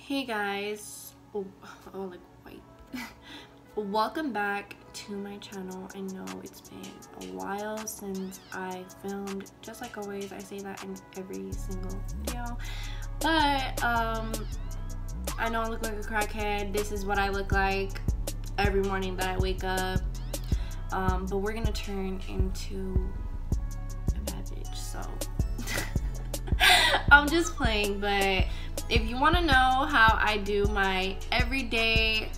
Hey guys, like white. Welcome back to my channel. I know it's been a while since I filmed. Just like always, I say that in every single video, but I know I look like a crackhead. This is what I look like every morning that I wake up, but we're gonna turn into a bad bitch, so I'm just playing. But if you want to know how I do my everyday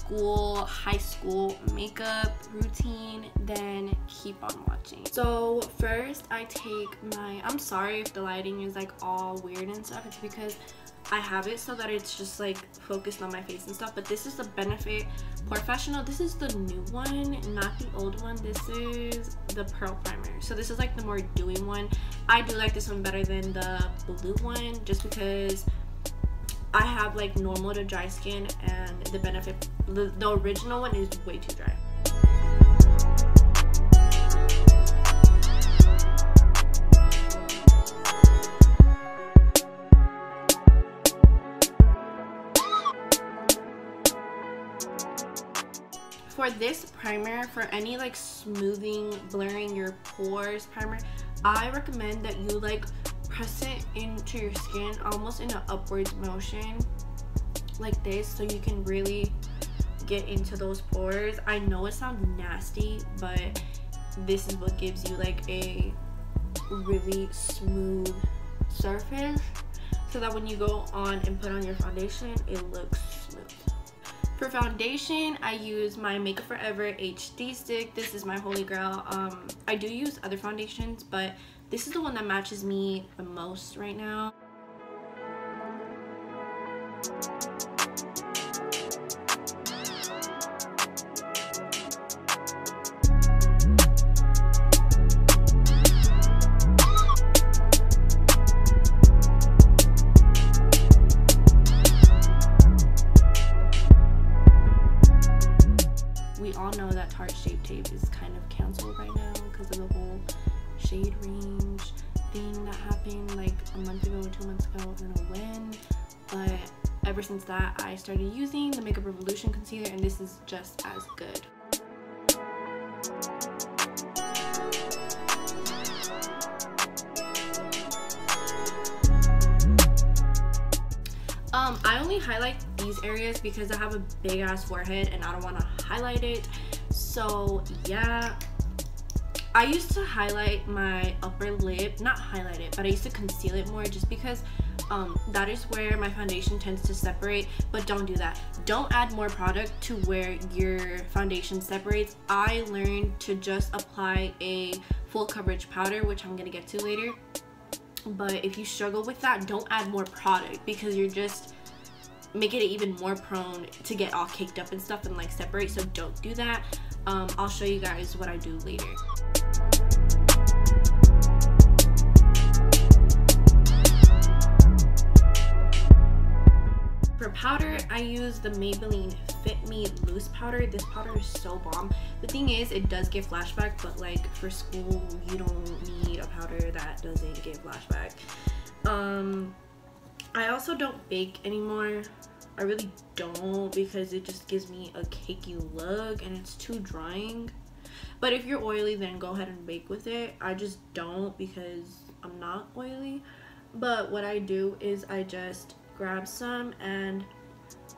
high school makeup routine, then keep on watching. So first I take my, I'm sorry if the lighting is like all weird and stuff, it's because I have it so that it's just like focused on my face and stuff. But this is the Benefit Porefessional. This is the new one, not the old one. This is the Pearl Primer. So this is like the more dewy one. I do like this one better than the blue one, just because I have like normal to dry skin, and the Benefit, the original one is way too dry. For this primer, for any like smoothing, blurring your pores primer, I recommend that you like press it into your skin almost in an upwards motion like this, so you can really get into those pores. I know it sounds nasty, but this is what gives you like a really smooth surface, so that when you go on and put on your foundation, it looks smooth. For foundation, I use my Makeup Forever HD stick. This is my holy grail. I do use other foundations, but this is the one that matches me the most right now. We all know that Tarte Shape Tape is kind of canceled right now because of the whole shade range thing that happened like a month ago or 2 months ago. I don't know when, but ever since that I started using the Makeup Revolution concealer, and this is just as good. I only highlight these areas because I have a big ass forehead and I don't want to highlight it. So yeah, I used to highlight my upper lip, not highlight it, but I used to conceal it more, just because that is where my foundation tends to separate. But don't do that. Don't add more product to where your foundation separates. I learned to just apply a full coverage powder, which I'm gonna get to later. But if you struggle with that, don't add more product, because you're just making it even more prone to get all caked up and stuff and like separate. So don't do that. I'll show you guys what I do later. For powder, I use the Maybelline Fit Me Loose Powder. This powder is so bomb. The thing is, it does give flashback, but like for school, you don't need a powder that doesn't give flashback. I also don't bake anymore. I really don't, because it just gives me a cakey look and it's too drying. But if you're oily, then go ahead and bake with it. I just don't, because I'm not oily. But what I do is I just grab some and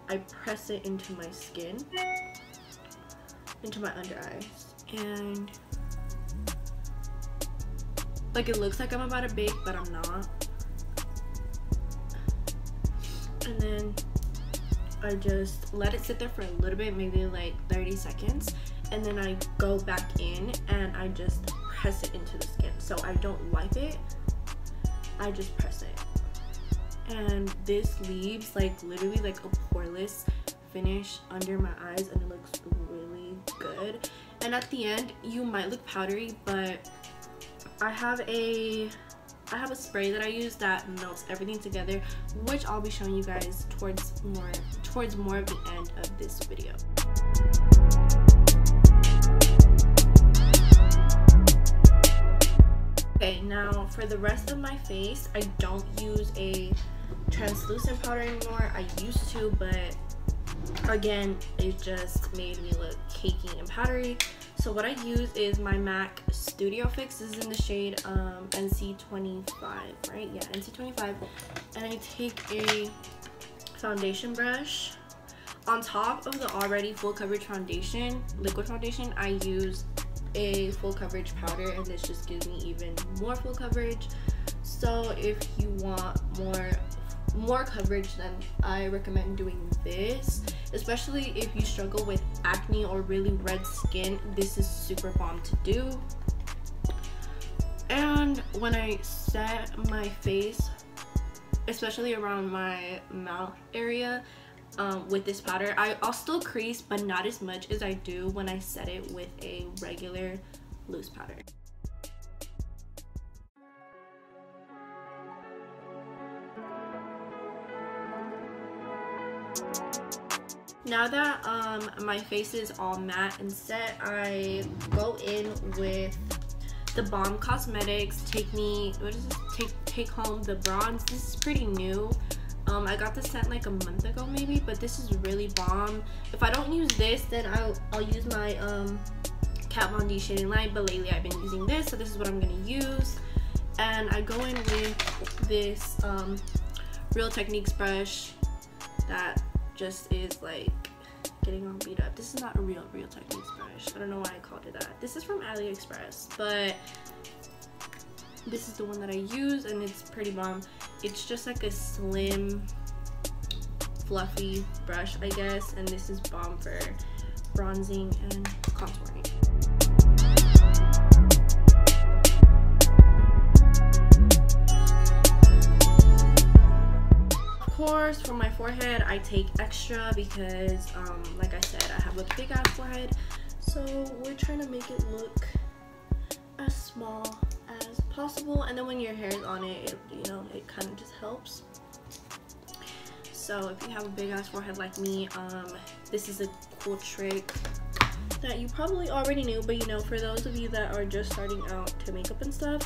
I press it into my skin, into my under eyes, and like it looks like I'm about to bake, but I'm not. And then I just let it sit there for a little bit, maybe like 30 seconds, and then I go back in and I just press it into the skin. So I don't wipe it, I just press it. And this leaves like literally like a poreless finish under my eyes, and it looks really good. And at the end, you might look powdery, but I have a spray that I use that melts everything together, which I'll be showing you guys towards more of the end of this video. Okay, now for the rest of my face, I don't use a translucent powder anymore. I used to, but again, it just made me look cakey and powdery. So what I use is my MAC Studio Fix. This is in the shade NC25, right? Yeah, NC25. And I take a foundation brush. On top of the already full coverage foundation, liquid foundation, I use a full coverage powder, and this just gives me even more full coverage. So if you want more coverage, then I recommend doing this, especially if you struggle with acne or really red skin. This is super bomb to do. And when I set my face, especially around my mouth area, with this powder, I'll still crease, but not as much as I do when I set it with a regular loose powder. Now that my face is all matte and set, I go in with the Balm Cosmetics Take Home the Bronze. This is pretty new. I got this scent like a month ago maybe, but this is really bomb. If I don't use this, then I'll use my Kat Von D Shade and Light, but lately I've been using this, so this is what I'm gonna use. And I go in with this Real Techniques brush that just is like getting all beat up. This is not a Real Techniques brush. I don't know why I called it that. This is from AliExpress, but this is the one that I use, and it's pretty bomb. It's just like a slim, fluffy brush, I guess, and this is bomb for bronzing and contouring. Of course, for my forehead, I take extra because, like I said, I have a big ass forehead, so we're trying to make it look as small as possible. And then when your hair is on it, it kind of just helps. So if you have a big ass forehead like me, this is a cool trick that you probably already knew, but for those of you that are just starting out to makeup and stuff,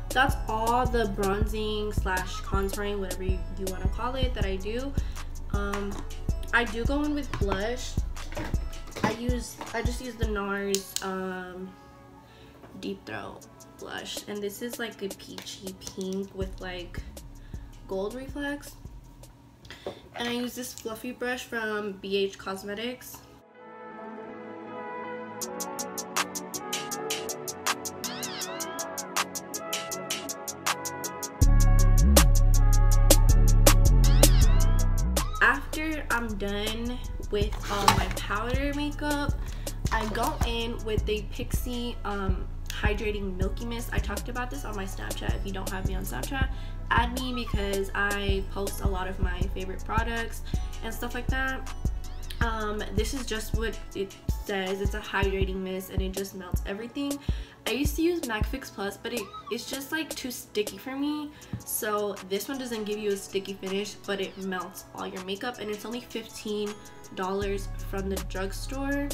that's all the bronzing slash contouring, whatever you want to call it, that I do. I do go in with blush. I just use the NARS Deep Throw blush, and this is like a peachy pink with like gold reflex. And I use this fluffy brush from BH Cosmetics. After I'm done with all my powder makeup, I go in with the Pixi Hydrating Milky Mist. I talked about this on my Snapchat. If you don't have me on Snapchat, add me because I post a lot of my favorite products and stuff like that. This is just what it says. It's a hydrating mist and it just melts everything. I used to use MAC Fix Plus, but it's just like too sticky for me. So this one doesn't give you a sticky finish, but it melts all your makeup, and it's only $15 from the drugstore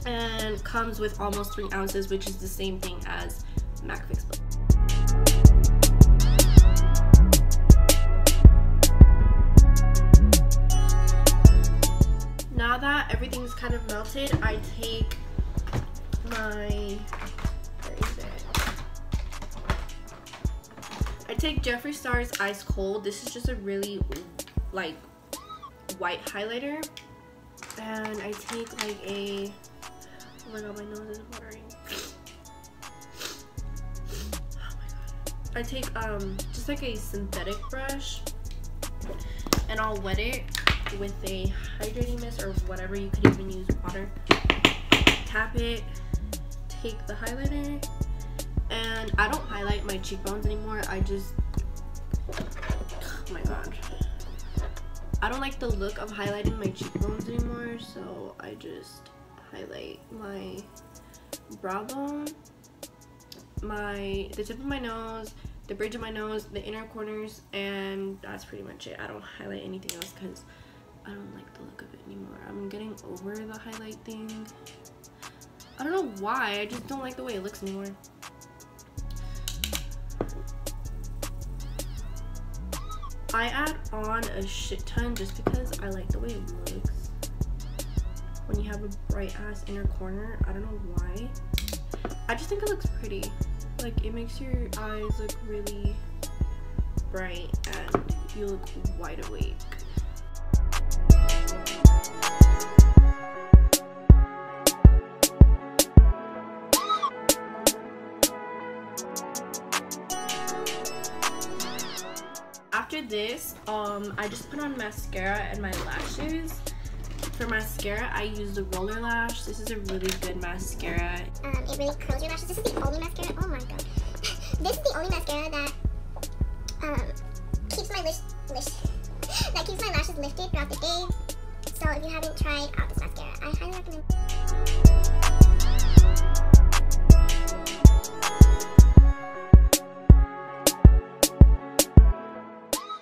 and comes with almost 3 ounces, which is the same thing as MAC Fix Plus. Now that everything's kind of melted, I take my, I take Jeffree Star's Ice Cold. This is just a really like white highlighter, and I take like a, oh my god, my nose is watering. Oh my god. I take just like a synthetic brush, and I'll wet it with a hydrating mist or whatever. You could even use water. Tap it, take the highlighter, and I don't highlight my cheekbones anymore. I just, oh my god, I don't like the look of highlighting my cheekbones anymore, so I just highlight my brow bone, the tip of my nose, the bridge of my nose, the inner corners, and that's pretty much it. I don't highlight anything else because I don't like the look of it anymore. I'm getting over the highlight thing. I don't know why, I just don't like the way it looks anymore. I add on a shit ton just because I like the way it looks when you have a bright ass inner corner. I don't know why. I just think it looks pretty. Like, it makes your eyes look really bright and you look wide awake. After this, I just put on mascara and my lashes. For mascara, I use the Roller Lash. This is a really good mascara. It really curls your lashes. This is the only mascara. Oh my god. This is the only mascara that keeps my keeps my lashes lifted throughout the day. So if you haven't tried out this mascara, I highly recommend.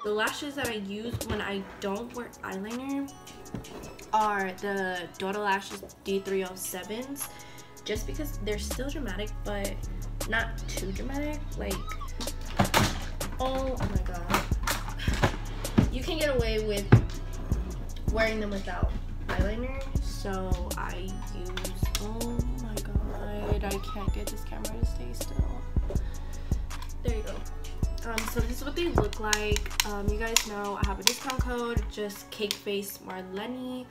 The lashes that I use when I don't wear eyeliner are the Dodo Lashes D307s, just because they're still dramatic but not too dramatic. Like, oh my god, you can get away with wearing them without eyeliner. So I use, oh my god, I can't get this camera to stay still. There you go. So this is what they look like. You guys know I have a discount code, just CakeFaceMarlene.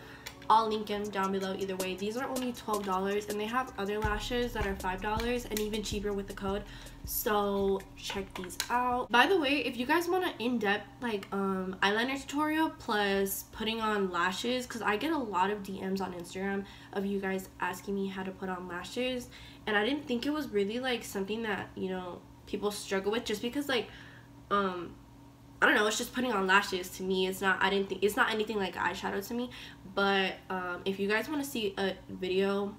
I'll link them down below either way. These are only $12 and they have other lashes that are $5 and even cheaper with the code. So check these out. By the way, if you guys want an in-depth like eyeliner tutorial plus putting on lashes, because I get a lot of DMs on Instagram of you guys asking me how to put on lashes, and I didn't think it was really like something that, you know, people struggle with, just because like I don't know, it's just putting on lashes to me. It's not, I didn't think it's not anything like eyeshadow to me. But if you guys want to see a video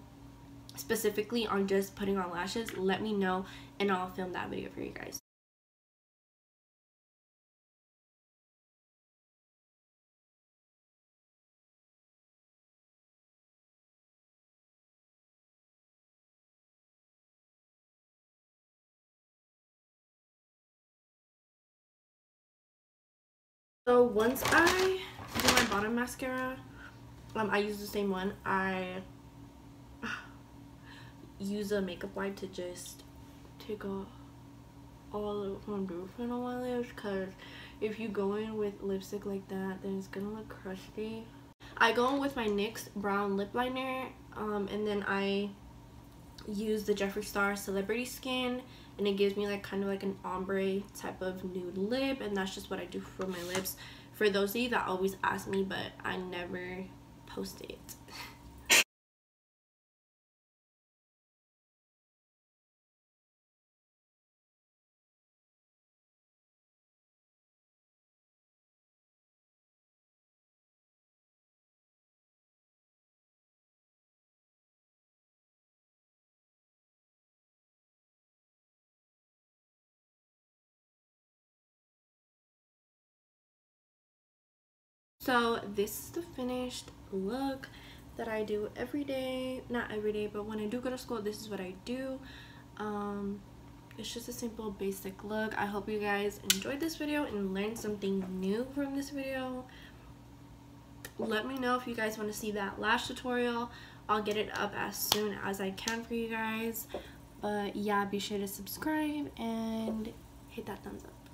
specifically on just putting on lashes, let me know and I'll film that video for you guys. So once I do my bottom mascara, I use the same one. I use a makeup wipe to just take off all the foundation on my lips, because if you go in with lipstick like that, then it's gonna look crusty. I go in with my NYX brown lip liner, and then I use the Jeffree Star Celebrity Skin, and it gives me like kind of like an ombre type of nude lip, and that's just what I do for my lips. For those of you that always ask me, but I never post it. So this is the finished look that I do every day. Not every day, but when I do go to school, this is what I do. It's just a simple basic look. I hope you guys enjoyed this video and learned something new from this video. Let me know if you guys want to see that lash tutorial. I'll get it up as soon as I can for you guys. But yeah, be sure to subscribe and hit that thumbs up.